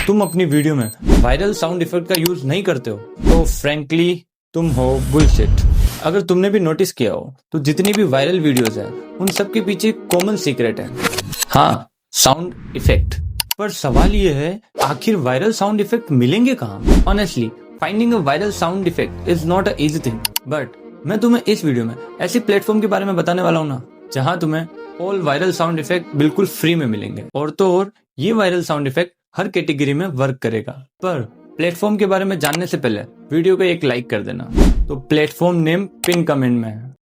तुम अपनी वीडियो में वायरल साउंड इफेक्ट का यूज नहीं करते हो तो फ्रैंकली तुम हो बुलशिट। अगर तुमने भी नोटिस किया हो तो जितनी भी वायरल वीडियोस है उन सब के पीछे कॉमन सीक्रेट है, हाँ, साउंड इफेक्ट। पर सवाल ये है, आखिर वायरल साउंड इफेक्ट मिलेंगे कहाँ? Honestly finding a viral sound effect is not a easy thing, but मैं तुम्हें इस वीडियो में ऐसी प्लेटफॉर्म के बारे में बताने वाला हूँ ना, जहाँ तुम्हें ऑल वायरल साउंड इफेक्ट बिल्कुल फ्री में मिलेंगे। और तो और ये वायरल साउंड इफेक्ट हर कैटेगरी में वर्क करेगा। पर प्लेटफॉर्म के बारे में जानने से पहले वीडियो को एक लाइक कर देना। तो प्लेटफॉर्म नेम पिन कमेंट में है।